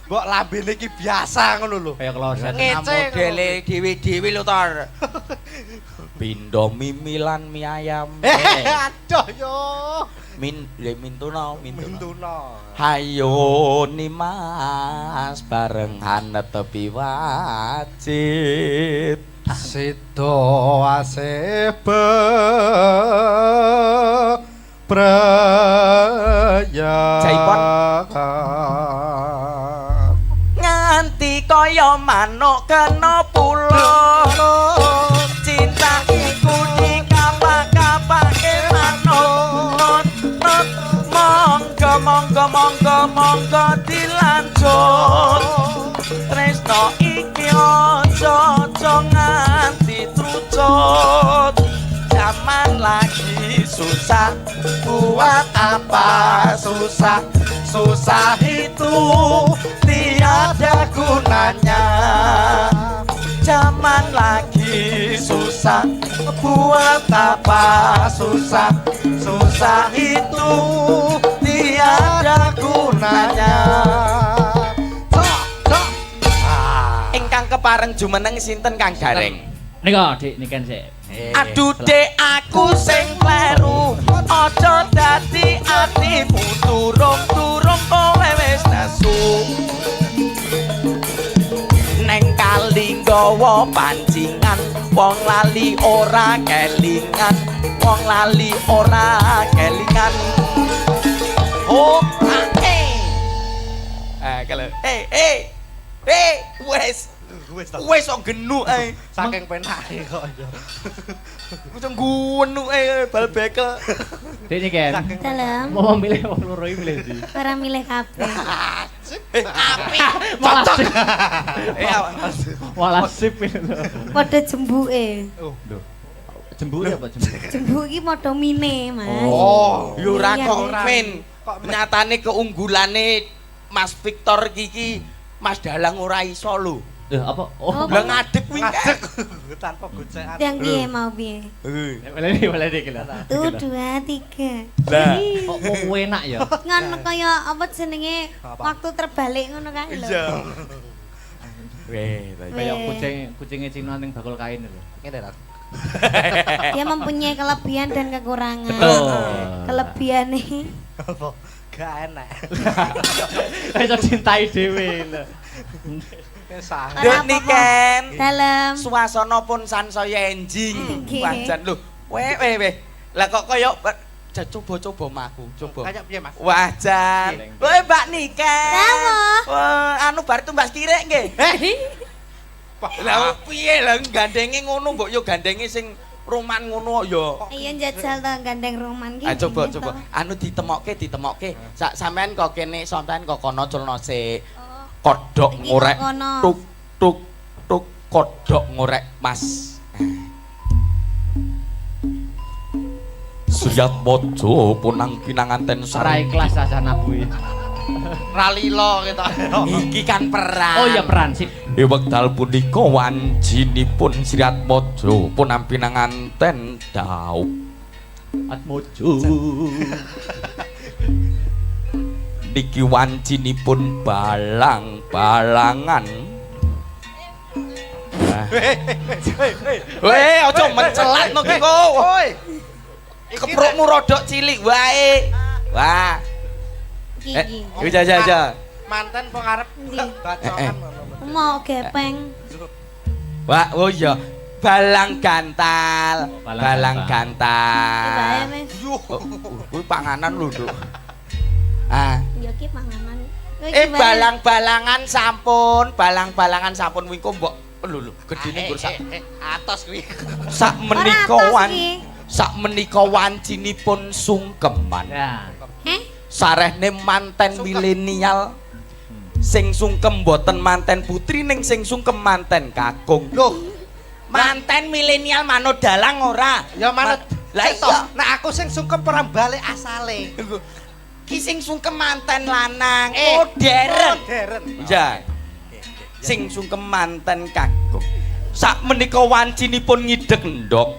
Mbok lambene iki biasa ngono lho. Kayak kloset. Ngece modele dewi-dewi lho tor. Pindo mimilan mie ayam. Aduh yo. Mintuna. Mintuna. Hayo Nimas barengan tepi wajib. Sido asebe praya. Jaipon. Nganti kaya manuk kena pulo. Cinta iku dikapak-kapake manuk. Monggo dilanjut. Tresno iki aja nganti trucut. Zaman lagi susah, buat apa susah? Susah itu tiada gunanya. Zaman lagi susah, buat apa susah? Susah itu tiada gunanya. Ingkang kepareng jumeneng sinten Kang Gareng? Nika Dik niken sik. Aduh dek aku sing kleru, aja dadi atimu turung-turung kowe wis nesu. Neng kali nggawa pancingan, wong lali ora kelingan, wong lali ora kelingan. Oh, kalau wes kok genuk ae. Saking penake kok yo. Macam genuk ae bal bekel. Dik niken. Dalam. Mau milih wong loro iki milih ndi? Ora milih kabeh. Api. Malah sip. Malah Oh. sip itu. Padha jembuke. Oh, Lho. Jembuk apa jembuk? Jembuk iki padha mine, Mas. Oh, yo ora Iya, kok iya. men. Nyatane keunggulane Mas Victor iki Mas Dalang ora iso lho. Lho apa? Oh, Lah ngadeg kuwi. ngadeg tanpa gocekan. Yang piye mau piye? Boleh dik lho. 1 2 3. Lah. Kok mau enak ya? Ngono kaya apa jenenge Apa? waktu terbalik ngono kae lho. Iya. Weh, Kayak Weh. kucingnya Cina ning bakul kain lho. Ngene ra. Dia mempunyai kelebihan dan kekurangan. Betul. Kelebihannya Apa? Gak enak. Iso cintai dhewe lho. Kesah. Ora Dek apa-apa. niken. dalam Suasana pun sansaya enjing. Nggih. Wajan lho. Weh. Lah kok kaya coba-coba maku, coba. Kayak piye, Mas? Wajan. Woi Mbak Niken. Dawa. Wah, anu bar tumbas kirek nggih. Lah piye lah gandenge ngono mbok yo gandenge sing roman ngono ya. Iya njajal to gandeng roman ki. Ah coba. Anu ditemokke. Sampean kok kene sampean kok kono culno sik. Kodhok Iki ngorek. kok kono. Tuk kodhok ngorek Mas. Suyat mojo punang pinanganten Ora sareng. ikhlas asana kuwi. Ralilo kita. Iki kan perang. Oh iya peran sip. Wekdal punika wanjinipun Sriat Mojo punang pinanganten daup. Atmojo. Niki wanjinipun balang-balangan. Weh, aja mencelatno ki kok. Woi. Keprukmu rodok cilik wae. Wah. Iki. Iki jaja. Manten pengarep Ndi? bacokan. Mau gepeng. Wah, oh iya. Balang gantal. Balang Bae gantal. wis. Kuwi panganan lho, Nduk. Ah, Ya ki panganan. Kowe iki bae. balang-balangan sampun wingko mbok lho gedine nggur Atos kuwi. sak Ora menika atos iki. sak menika wancinipun sungkeman. Ya. Sarehne manten milenial sing sungkem mboten manten putri ning sing sungkem manten kakung. Loh, Manten milenial manut dalang ora? ya manut. Lah Cek, iya. Nek aku sing sungkem perang balik asale. Ki sing sungkem manten lanang modern. Modern. Ya. Sing sungkem manten kakung. Sak menika wancinipun ngideg ndok.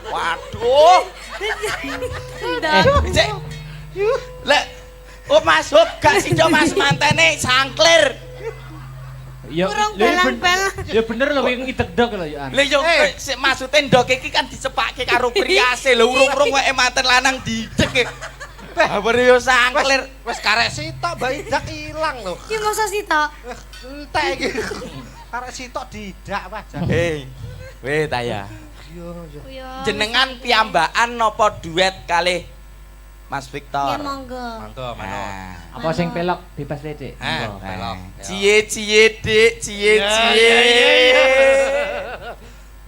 Waduh. Ndok. Cek. Lek Oh Mas Hub, gak sido Mas mantene sangklir. Ya Kurang lha iya belang-belang. Ya bener lho kowe ngidek-dek lho ya. Lah yo sik maksude ndok iki kan dicepake karo priase lho urung-urung wae manten lanang didek. Babar yo sangklir. Wes karek sitok Mbak Idak ilang lho. Ki masa sih tok? Entek iki. Karek sitok didak wajan. Weh ta ya. Yo yo. Yo. Jenengan piyambakan napa duet kalih Mas Victor? Ya monggo. Monggo manut. Apa sing pelok bebas Dik? Ah, Monggo. pelok. Cie Dik, cie.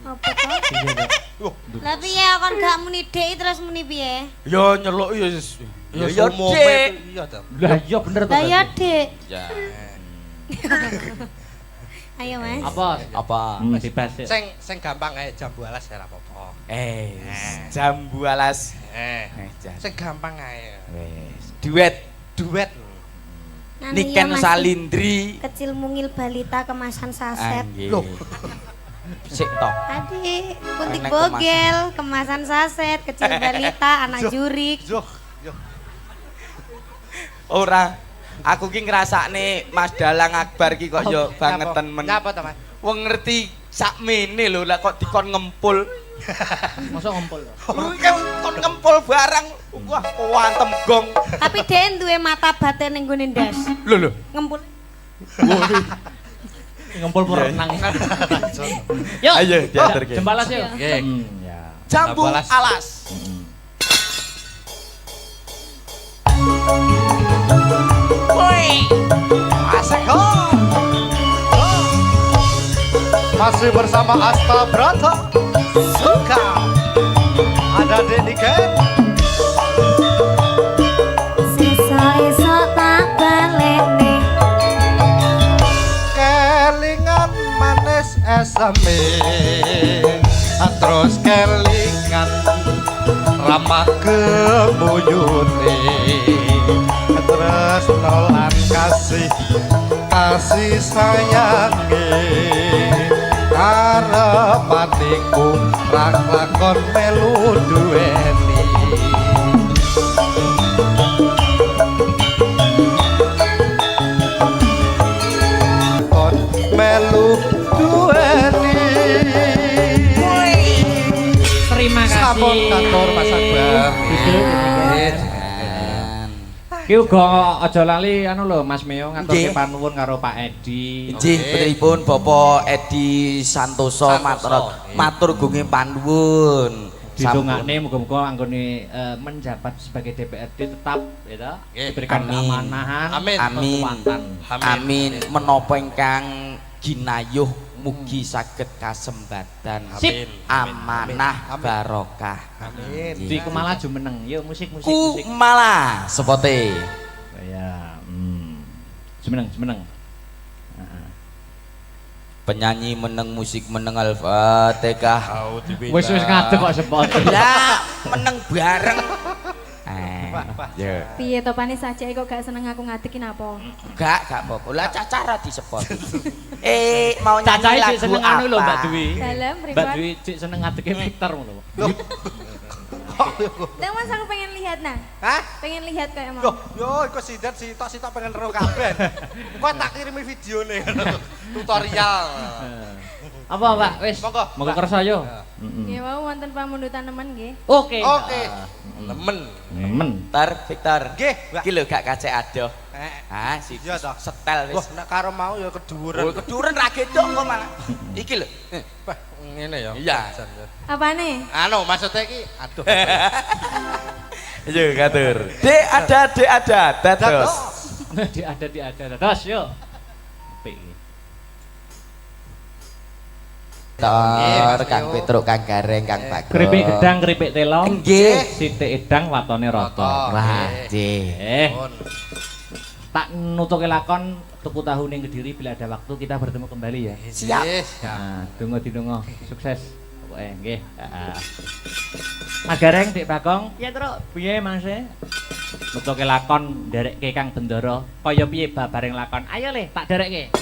Apa to? Lah piye kon gak muni Dik terus muni piye? Yo nyeluk yo yo sumo Dik. iya ta. Lah iya bener to. Lah ya Dik. Ya. Ayo Mas. Apa? Bebas Dik. Sing gampang ae jambu alas ya ora apa-apa. Jambu alas. Sing gampang ae. Wes. Duet. Nani Niken yo, Mas. Salindri. Kecil mungil balita kemasan saset. Loh. Sik toh. Adik, puntik Enek bogel, kemasan saset, kecil balita, anak jurik. Yo. Ora. Aku ki ngrasakne Mas Dalang Akbar ki kok yo bangetan men. Napa to, Mas? Wong ngerti sakmene lho lah kok dikon ngempul. Mosok ngompol. Kon ngempul barang. Wah, wantem gong. Tapi dia duwe mata batin ning gone ndas. Lho. Ngempul. Ngompol perenang. Yo. Ayo diaturke. Jembalas yo. Nggih. Ya. Jambu Jambu alas. alas. Woi. Asik ho. Masih bersama Asta Brata. Suka. Ada Denny Ken. Esok-esok tak balene. Kelingan manis esame. Terus kelingan ramah kemuyune. Terus nolan kasih sayange. Karepaniku rak lakon melu duweni. Kon melu duweni. Terima Sampun kasih. kantor Mas Akbar. Ki uga aja lali anu lho Mas Meo ngaturke Nggih. panuwun karo Pak Edi. Injih putripun Bapak Edi Santoso matur gunging panuwun. Didongakne muga-muga anggone menjabat sebagai DPRD tetap ya diberikan Amin. keamanahan, Amin. kekuatan. Amin. Menapa ingkang ginayuh mugi saged kasembatan. Sip. Amanah barokah. Amin. Di Kumala jumeneng. Yo musik. Kumala sepote. Ya, jumeneng. Heeh. Penyanyi meneng musik meneng Al-Fatihah. Wis ngadeg kok sepot. Lah meneng bareng. Yo. Piye to pane sajake kok gak seneng aku ngadekin apa? Gak apa-apa. Lah cacara disepot. Mau nyanyi Cacahe lagu sik seneng anu lho Mbak apa? Dwi. Dalam Mbak privat. Dwi sik seneng ngadege Victor ngono. Nang Mas aku pengen lihat nah. Hah? Pengen lihat kayak Yo, mau. yo, iku sitok pengen ro kabeh. Kok tak kirimi videone tutorial. Apa Pak? Wis. Monggo. Monggo kersa yo. Nggih mau wonten pamundutan nemen nggih. Oke. Oke. Lemen. Nemen. Victor. Nggih, Mbak. Iki lho gak kacek adoh. Eh. Si Iya toh. setel Wah, wis. nek karo mau ya keduren. Oh, keduren ra gedok kok malah. Iki lho. Wah, ngene ya. Iya. Apane? Anu, maksudnya iki aduh. Yo katur. Dek ada dados. Di ada. Terus yo. Apik iki. Tor Kang Petruk, Kang Gareng, Kang Bagong. Keripik gedang, keripik telo. Nggih. Sithik edang watone rata. Wah, nggih. Pun. Tak nutuke lakon tuku tahu ning Kediri bila ada waktu kita bertemu kembali ya. Siap. Nah, donga sukses. Pokoke nggih. Heeh. Mas Gareng Dik Bagong, piye Truk? Piye Mangse? Nutuke lakon nderekke Kang Bendoro. Kaya piye babareng lakon? Ayo Le, tak derekke.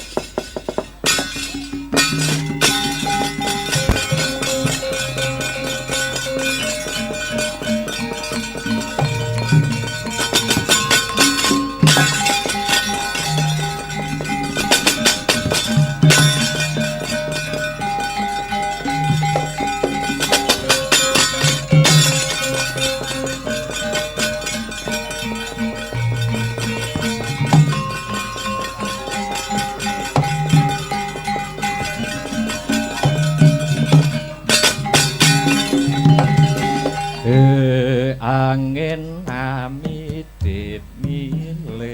angin amitit milir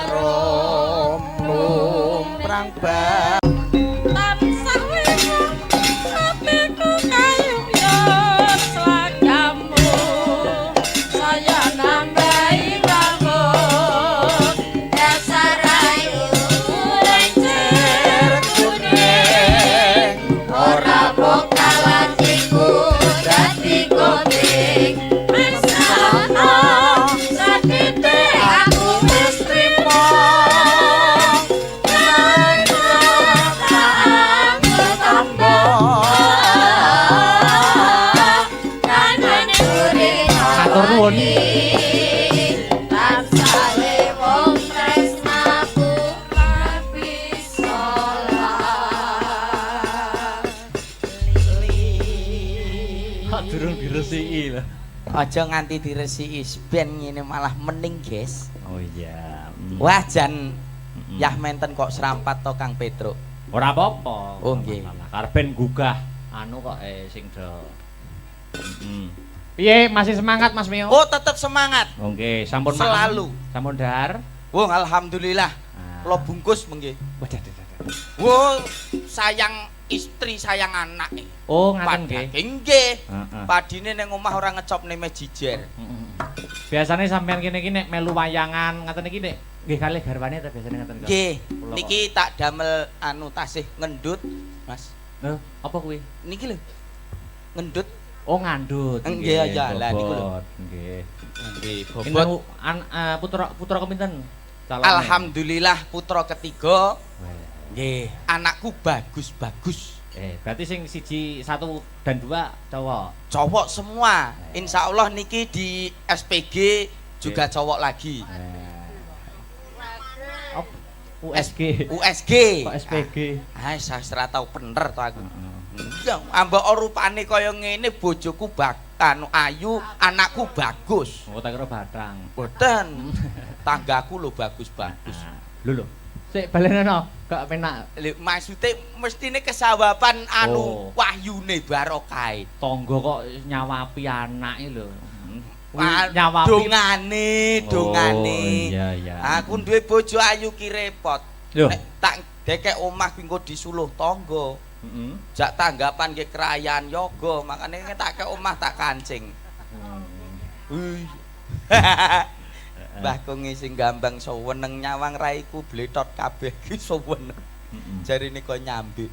Romarom lumprang bang tansah wewang atiku kayuyan slagamu saya nambahi bangun dasar ayu lencer kuning ora bokal atiku dadi goding mesana sakite aku wis trimo matur nuwun kok durung diresiki lho. aja nganti diresiki ben ngene malah mening guys Oh iya. wah jan yah menten kok serampat to Kang Petruk Ora apa-apa. Oh, nggih. Karben gugah anu kok sing do. Piye masih semangat Mas Mio? oh tetep semangat Oh nggih, sampun selalu sampun dahar. wong alhamdulillah kula bungkus mengki wo sayang istri sayang anak Oh ngaten nggih. nggih Heeh. padine ning omah ora ngecopne mejijer Biasane sampean kene iki nek melu wayangan ngaten iki nek nggih kalih garwane ta biasane ngaten kok. nggih Kula niki tak damel anu tasih ngendut Mas Lho, apa kuwi? niki lho ngendut Oh ngandut. Nggih, ya, lah niku lho. bobot. Nggih. nggih Pinten putra kompinten? Calone. alhamdulillah putra ketiga Wah. nggih anakku bagus-bagus Berarti sing siji, 1 dan 2 cowok. cowok semua insya Allah niki di SPG juga cowok lagi USG. USG Kok SPG? saya ora tau bener to aku iya ambek rupane kaya ngene bojoku anu ayu anakku bagus Oh, tak kira batang. boten tanggaku lho bagus-bagus Lho. Sik balenono, gak penak. lho maksude mestine kesawaban anu Oh. wahyune barokah Tangga kok nyawapi anake lho. dongane dongane Oh, iya. aku duwe bojo ayu ki repot Lho. nek tak dekek omah ki engko disuluh tangga Heeh. jak tanggapan ki kerayaan yoga makane tak ke omah tak kancing Mbah Kongi sing gambang seweneng nyawang raiku bletot kabeh ki seweneng jarine kok nyambi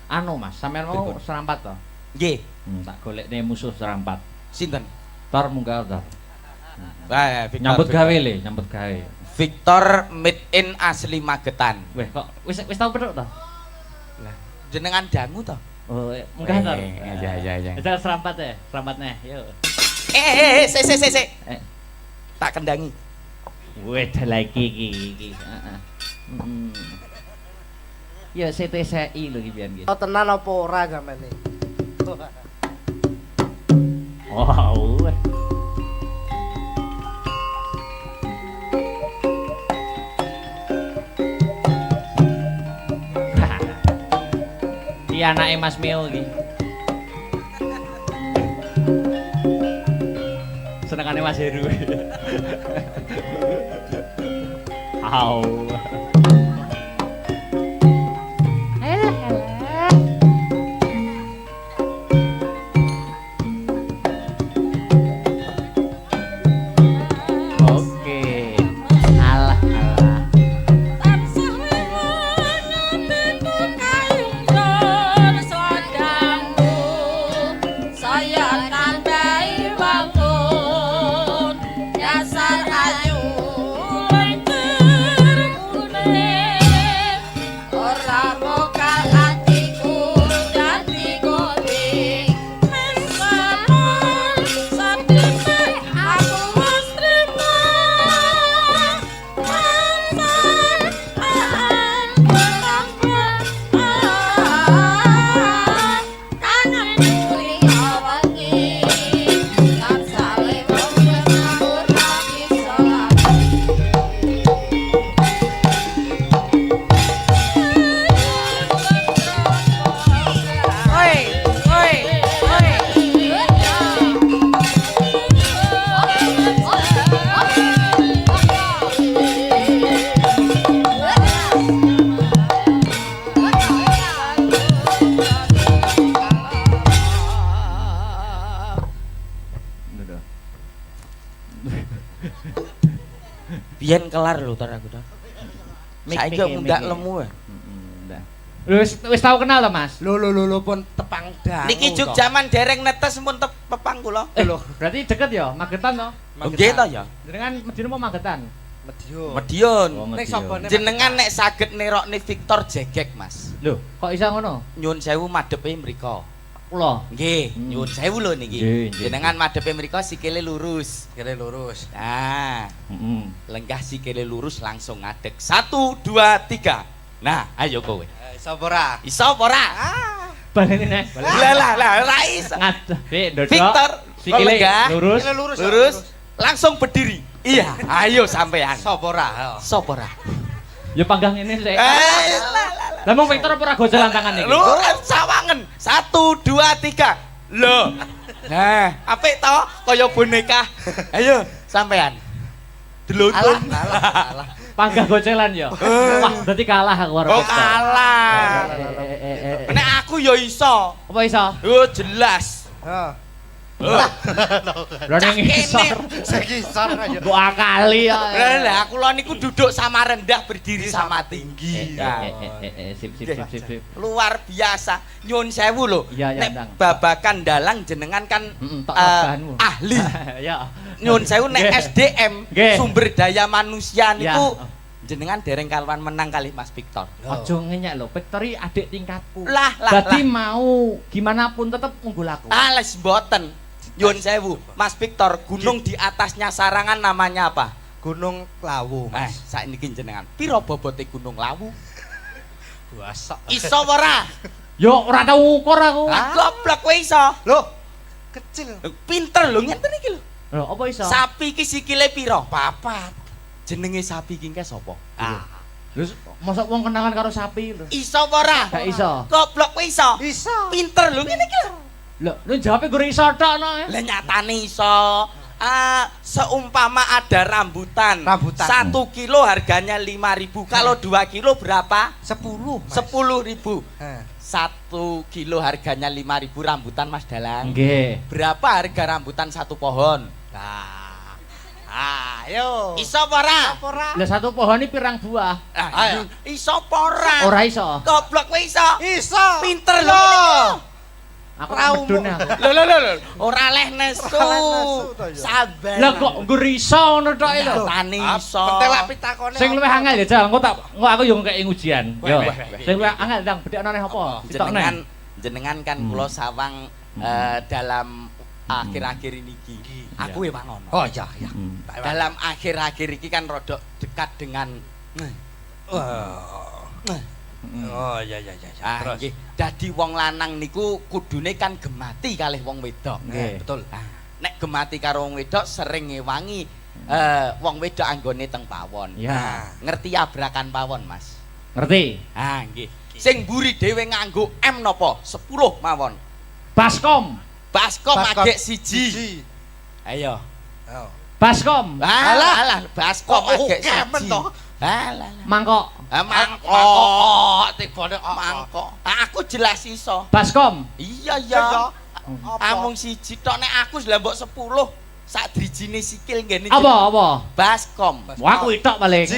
Anu Mas, sampean mau serampat to? nggih Tak golekne musuh serampat. sinten Tor munggah Tor. Victor, Nyambut Victor. gawe le, nyambut gawe. Victor made in asli Magetan Weh, kok wis tau petuk to? jenengan dangu to Oh, munggah Tor. iya Aja serampat ya, serampatnya. Yo. se tak kendangi Weh, lagi iki. Heeh. Ya CTCI lho iki pian iki. Oh tenan apa ora gamane? Wow. Iki anake Mas Mio iki. Senengane Mas Heru. Au. Oke. Alah. tansah wewang atiku kayuyan slagamu saya nambahi bangun dasar ayu lencer Biyen kelar lho tar aku tar. Saiki kok mundak lemu ya. Wis tau kenal to, Mas? Lho pun tepang dangu. Niki juk jaman dereng netes pun pepang kula. Lho, Berarti deket ya, Magetan to? Nggih to ya. Jenengan medine mau Magetan. Medion. Medion. Nek sapa nek Jenengan nek saged nerokne Victor Jegek, Mas. Lho, kok iso ngono? Nyuwun sewu madhepe mriko. Kula. Nggih, nyuwun sewu lho niki. Nggih. Jenengan madhepe mriko sikile lurus. kira lurus. Nah, Heeh. lenggah sikile lurus langsung ngadeg. 1 2 3. Nah, ayo kowe. Sapa ora? Iso apa ora? Baleni nek. Lah ora iso. Ngadeg, ndodok. Victor, Sikile lenggah. lurus. Kira lurus. Lurus, langsung berdiri. Iya, ayo sampean. Sapa ora? Sopo ora? Ya panggang ini sik. Lah. Lah mong Victor apa ora gojelan tangan iki? Lu sawangen. 1 2 3. Lho. Nah, apik to kaya boneka. Ayo sampean. Delutun. Alah. Panggang gojelan ya. Wah, berarti kalah aku karo Oh Victor. kalah. Nek aku ya iso. Apa iso? Oh jelas. Heeh. Lho ning isor. Sekisar aja. Mbok akali ya. Lah kula niku duduk sama rendah berdiri sama tinggi. Nah, Sip. luar biasa. Nyun sewu lho. Iya, Nek Ndang. babakan dalang jenengan kan Tok abahanmu. ahli. Ya. Nyun sewu nek Nggih. SDM Nggih. sumber daya manusia Ya. niku jenengan dereng kaluan menang kali Mas Victor. Aja ngenyek lho, Victor iki adik tingkatku. Lah. Berarti mau gimana pun tetep unggul aku. Les mboten. Nyun sewu, Mas Victor, gunung di atasnya Sarangan namanya apa? Gunung Lawu, Mas. Saiki jenengan. Piro bobote Gunung Lawu? Buasa. Iso ora? Yo ora tau ukur aku. Ah, goblok kowe iso. Loh, kecil. Pinter lho ngenten iki lho. Lho, apa iso? Sapi iki sikile piro? Papat. Jenenge sapi iki engke sapa? Ah. Lho, mosok wong kenalan karo sapi lho. Iso apa ora? Gak iso. Goblok kowe iso. Iso. Pinter lho ngene iki lho. Lho, lu jawabe gur iso tok no. Lah nyatane iso. Seumpama ada rambutan. 1 kilo harganya 5.000. Kalau 2 kilo berapa? 10, Mas. 10.000. Heh. 1 kilo harganya 5.000 rambutan Mas Dalang. Nggih. Berapa harga rambutan 1 pohon? Nah. Ayo. Iso apa ora? ora? Lah satu pohon ini pirang buah? Ayo. Iso apa ora? Ora iso. Goblok kowe iso. Iso. Pinter lho. Aku Raumu. medun aku. Lho. Ora leh nesu. Ora leh nesu to ya. Sabar. Lah kok gur iso ngono tok lho. Nyatane iso. Pentelak pitakone. Sing luwih angel ya, Jal. Engko aku yo ngekeki ujian. Yo. Weh. Sing luwih angel ndang bedhekno neh apa? Ditokne. Jenengan kan kula sawang dalam akhir-akhir ini iki. Aku ya ngono. Oh iya. Dalam akhir-akhir iki kan rodok dekat dengan Oh iya. Terus nggih, dadi wong lanang niku kudune kan gemati kalih wong wedok. Nggih. Betul. Nek gemati karo wong wedok sering ngewangi wong wedok anggone teng pawon. Ya. Ngerti abrakan pawon, Mas? Ngerti? Nggih. Sing mburi dhewe nganggo M napa? 10 mawon. Baskom. Baskom agek siji. Ayo. Baskom. Alah, baskom Kok agek kemen siji. to? Alah. Mangkok. Mangkok. Tibane Mangkok. Aku jelas iso. Baskom. Iya. Amung siji tok nek aku lah mbok 10 sak drijine sikil ngene. Apa? Baskom. Wah, kuwi tok paling.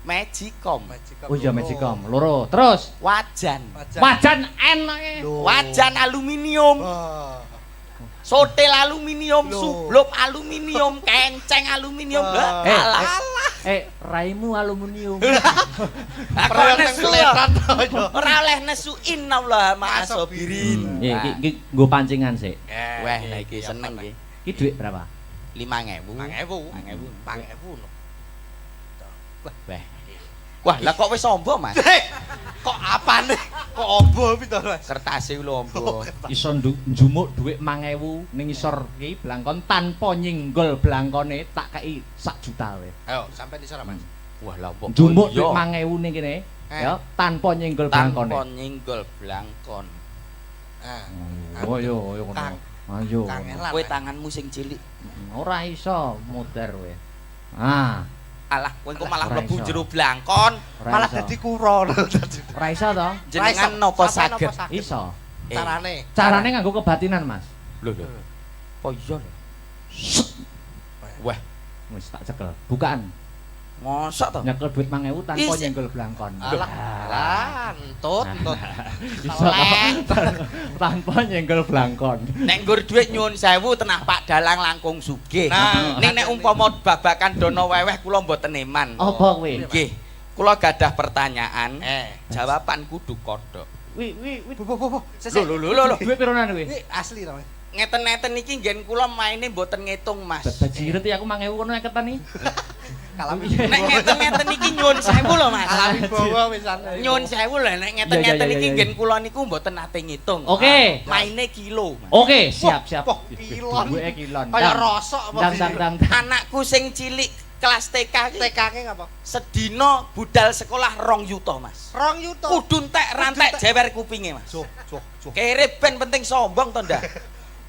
Magicom. Oh iya Magicom. Loro. Terus Wajan. wajan enake. Wajan aluminium. Sotel aluminium, sublop aluminium, kenceng aluminium. Alah. Raimu aluminium. Aku nesu. Ora oleh nesu innallaha ma'asabirin. Iki nggo pancingan sik. Wah, lah iki seneng iki. Iki dhuwit berapa? 5.000. 5.000. Wah, lah kok wis ombo, Mas? Kok apane? Kok ombo pito, Mas? Kertase lho ombo. Iso njumuk dhuwit 5.000 ning isor iki blangkon tanpa nyinggol blangkone tak kei 1 juta wae. Ayo, sampai di sana, Mas. Wah, lah kok Njumuk dhuwit 5.000 ning kene ya tanpa nyinggol blangkone. tanpa nyenggol blangkon. Oh yo ngono. Ayo. Kowe tanganmu sing cilik. Ora iso muter kowe. Alah, kowe kok malah Ora mlebu iso. jero blangkon. Malah dadi kuro. Ora iso to? Jenengan napa saged? Iso. Carane. Carane nganggo kebatinan, Mas. Lho. Oh iya lho. Wah, Wis tak cekel. Bukaan. Mosok to? Nyekel duit 5.000 tanpa Isi. nyenggol blangkon. Alah, entut. Bisa tanpa nyenggol blangkon. Nek nggur dhuwit nyuwun sewu tenah Pak Dalang langkung sugih. Nah. Nek umpama babakan dono weweh kula mboten eman. Apa kuwi? Nggih. Kula gadah pertanyaan. Jawaban kudu kodhok. Wi. Lho. Duit pironan kuwi? Ini asli to, Mas. Ngeten-ngeten iki nggen kula maine mboten ngitung, Mas. Bajiret ya aku 5.000 kono neketan iki. Kalami. Nek ngeten-ngeten iki nyuwun sewu lho, Mas. Alami bawa wisan. Nyuwun sewu lho nek ngeten-ngeten Iya, iki iya. nggen kula niku mboten nate ngitung. Oke. Maine kilo, Mas. Oke, siap. Wah, kilon. Duwike kilon. Kayak rosok apa Dang. Anakku sing cilik kelas TK iki TK-ke ngapa? sedina budal sekolah 2 yuta, Mas. 2 yuta. Kudu entek rantek jewer kupinge, Mas. Joh. Kere ben penting sombong to ndak?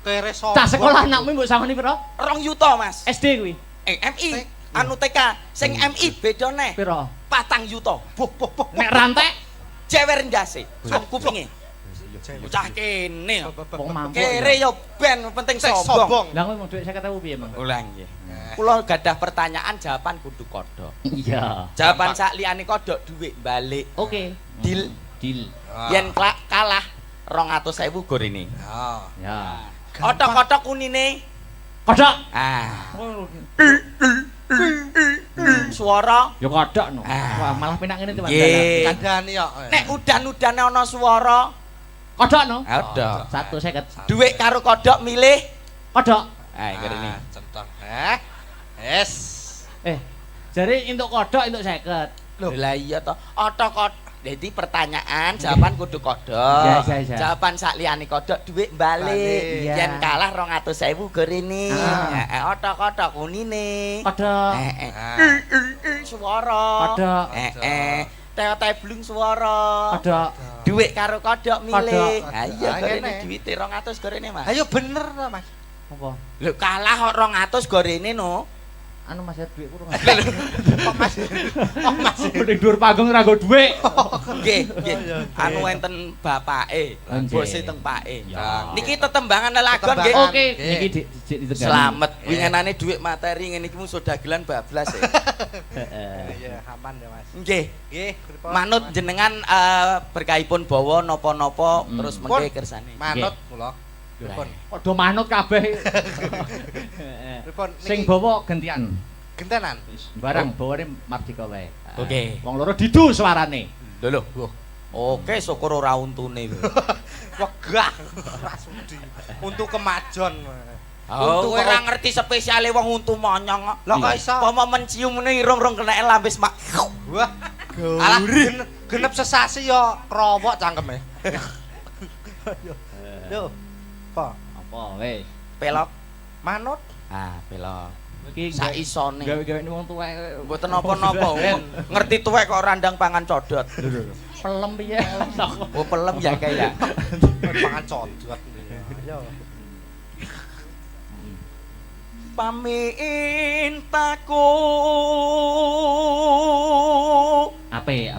Kere sombong. Cah sekolah anakmu mbok samani piro? 2 yuta, Mas. SD kuwi. MI anu TK sing MI bedone Piro? 4 yuta. Nek rantek Jewer ndase sak kupinge. Bocah kene. wong mampu. Kere yo ben penting sombong. Lah kowe mau duit 50.000 piye, Mang? Ulang nggih. Kula gadah pertanyaan jawaban kudu kodhok. Iya. Jawaban sak liyane kodhok dhuwit balik. Oke. Deal. Deal. Yen kalah 200.000 gorene. Ya. Otok-otok unine. Kodok. Ah. Suara. Ya kodok no. Ah. Wah, malah penak ngene tuh Nggih. Kandhani kok. Nek udan-udane ana swara, Kodok no. kodhok. 150. Dhuwit karo kodhok milih. Kodok. Ah, ngene. Centang. Es. Jare entuk kodok entuk 50. Lah iya to. Otok-otok. Dadi pertanyaan, jawaban kudu kodhok. Ya. Jawaban sak liyane kodhok dhuwit balik. Iya. Yen kalah 200.000 gorene. Ah. Heeh, otok-otok unine. Kodok. Suara. Kodok. Teo-teo blung suara. Kodok. Dhuwit karo kodhok milih. Kodok. Ha iya Ah, gorene ngene. dhuwite 200 gorene, Mas. Ayo bener to, Mas. Apa? Lho kalah kok 200 gorene no. Anu Mas duit kurang. Kok Mas? Mending dhuwur panggung ora nggo dhuwit. Nggih. Anu enten bapake, Nggih. bose teng pake. Ya. Niki tetembangan lelagon nggih. Tetembangan. Oke, Nggih. niki dijik ditegan. Slamet. Wingenane dhuwit materi ngene iki mung dagelan bablas ya. Heeh. Iya, aman ya, Mas. Nggih. Nggih, pripun? Manut jenengan berkahipun bawa napa-napa Hmm. terus Pun. mengke kersane. Manut kula. Pripun? Padha manut kabeh. Pripun? Sing Niki bawa gantian. gentenan. Barang bawane Mardika wae. Oke. Wong loro didu suarane. Lho. Oke, syukur ora untune. Wegah. Ora sudi. Untuk kemajon. Oh, Untu kowe ora kok- ngerti spesiale wong untu monyong. Lah kok iso? Pomo mencium ngene irung-irung keneke lambis mak. Wah. Alah genep sesasi yo krowok cangkeme. Yo. Apa? Apa wis. Pelok. Manut. Ah, pelok. Iki Sak isone. gawe-gawe wong tuwek. Mboten napa-napa. Ngerti tuwek kok randang pangan codot. Pelem piye? Oh, pelem ya kayak. Pangan codot. Yo. Pamintaku Ape.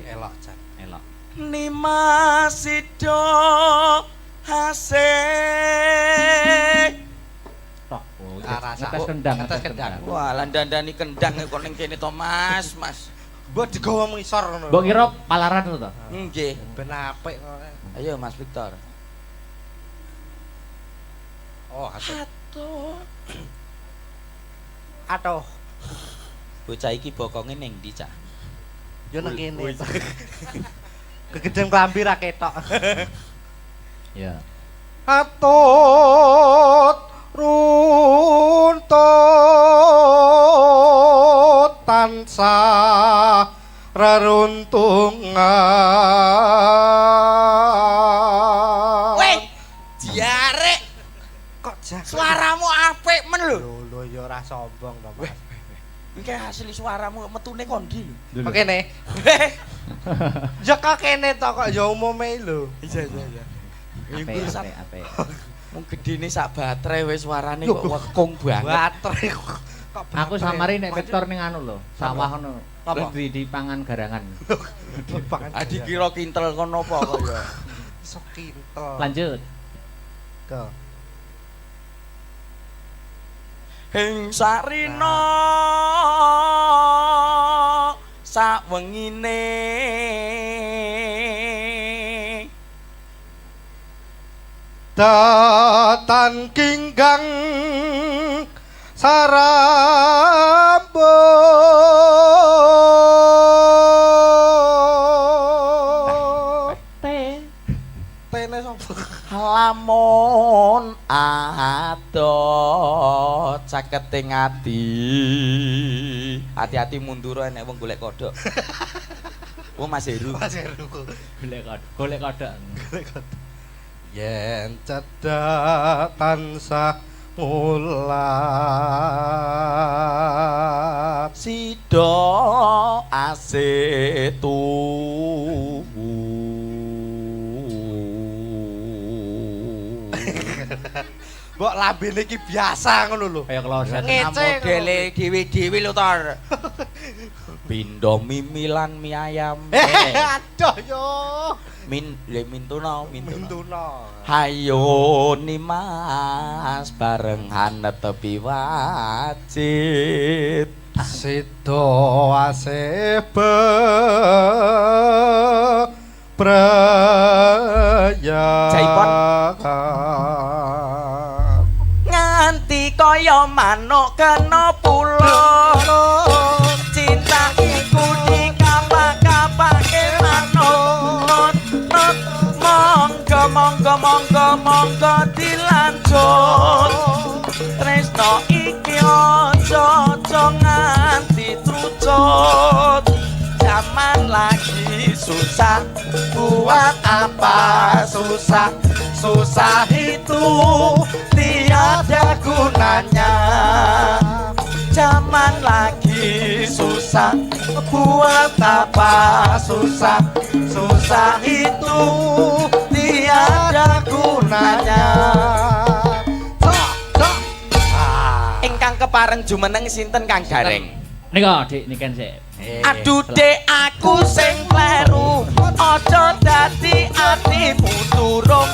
Elok jan. Elok. Nimasido hasih. Tok. Arasa. Ngetes kendang, Ngetes kendang. Wah, lan dandani kendang kok ning kene to, Mas. Mbok digawa ngisor ngono. Mbok kira palaran to? Nggih. Ben apik kok. Ayo Mas Victor. Oh, atuh. Atuh. Atuh. Bocah iki bokonge ning ndi, Cak? Yo nang kene. Kegedhen klambi ra ketok. Ya. Atut runtut tansah reruntungan. Weh, diarek. Kok jak Suaramu apik men lho. lho ya ora sombong to, Mas. Iki asli suaramu metune kondi lho. Kok kene? Ya kok kene to kok ya umume lho. Iya. Ape. Mung gedene sak baterai wis suarane kok wekung banget. Baterai kok. Aku samari nek Victor ning anu lho, sawah ngono. Apa? Terus di pangan garangan. Adi kira kintel kono apa kok ya. sok kintel. Lanjut. Go. Hing sarina sawengine datan kinggang sarambo tene sapa lamun adot caketing ati hati-hati mundur nek wong golek kodhok oh Mas Heru golek kodhok yen cedhak tansah mulak sida asetu mbok lambene iki biasa ngono lho kaya kloset modele dhewe-dhewe lho tor pindho mimilan mie ayam aduh yo mintuna mintuna hayo nimas barengan tepi wajib sida asebe praya Jaipon. nganti kaya manuk kena pulo cinta iku dikapak-kapake manut monggo dilanjut tresno iki aja nganti trucut zaman lagi susah buat apa susah itu tiada gunanya zaman lagi susah buat apa susah itu tiada gunanya ingkang kepareng jumeneng sinten Kang Gareng nika Dik niken sik aduh dek aku sing kleru aja dadi atimu turung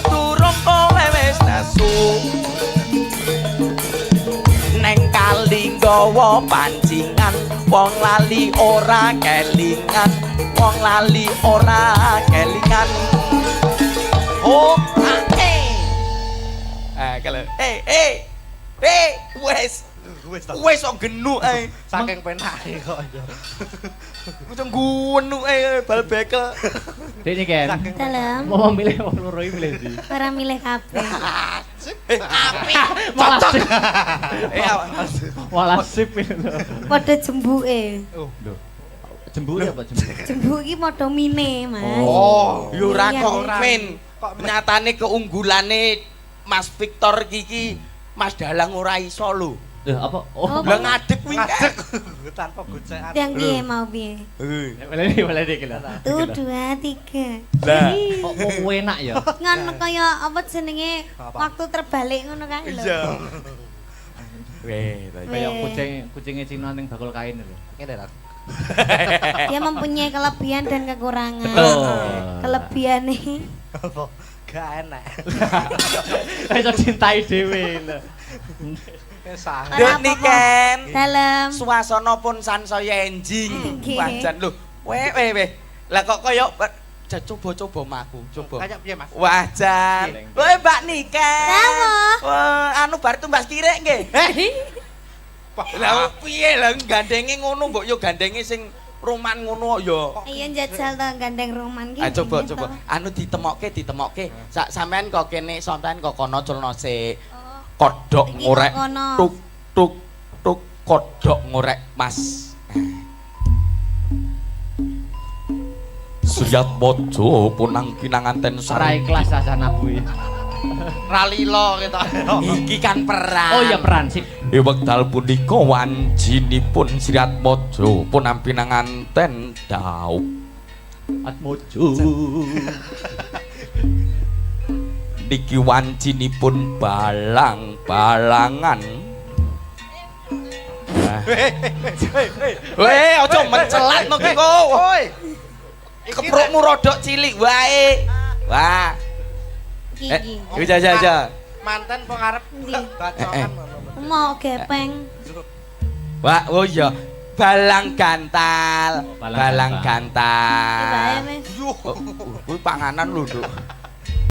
kowe wis nesu neng kali nggawa pancingan wong lali ora kelingan oh kalau wes kok genuk ae saking penake kok ya Kucing gunu bal bekel. Dik niken. Dalam. Mau milih wong loro iki milih ndi? Ora milih kabeh. Api. Malah sip. Awas. Malah sip lho. Padha jembuke. Oh, lho. Jembuk apa jembuk? Jembuk iki padha mine, Mas. Oh, yo ora Iya, kok iya. men. Nyatane keunggulane Mas Victor iki Mas Dalang ora iso lho. Lho apa? Oh, Lah ngadeg kuwi ngadeg tanpa gocekan. Yang piye mau piye? Boleh dik lho. 1 2 3. Lah. Kok mau enak ya? Ngono kaya apa jenenge waktu terbalik ngono kae lho. Iya. Weh, Kayak kucinge Cina ning bakul kain lho. Ngene ta. Dia mempunyai kelebihan dan kekurangan. Betul. Kelebihannya Apa? Gak enak. Iso cintai dhewe lho. Sangat. Dek niken. dalam Suasana pun sansaya enjing. Nggih. Wajan lho. Weh. Lah kok kaya coba-coba maku, coba. Kayak piye, Mas? Wajan. Weh, Mbak Niken. Apa? Wah, anu bar tumbas kirek nggih. Lah piye lah gandenge ngono mbok yo gandenge sing roman ngono ya. Iya njajal to gandeng roman ki. Ah coba. Anu ditemokke. Sampean kok kene sampean kok kono culno sik. Kodhok Iki ngorek. kok kono. Tuk kodhok ngorek, Mas. Suyat mojo punang kinanganten Ora ikhlas asana kuwi. Ralilo kita. Iki kan perang. Oh iya peran sip. Wekdal punika wanjinipun Sriat Mojo punang pinanganten daup. Atmojo. Niki wancinipun balang-balangan. Weh, aja mencelat no ki kok. Woi. Keprukmu rodok cilik wae. Wah. Iki. Jaja. Manten pengarep Ndi? bacokan ngono. Mau gepeng. Wah, oh iya. balang gantal. Balang Balang gantal. gantal. Bae, Mas. Yuh. Kuwi panganan lho, Nduk.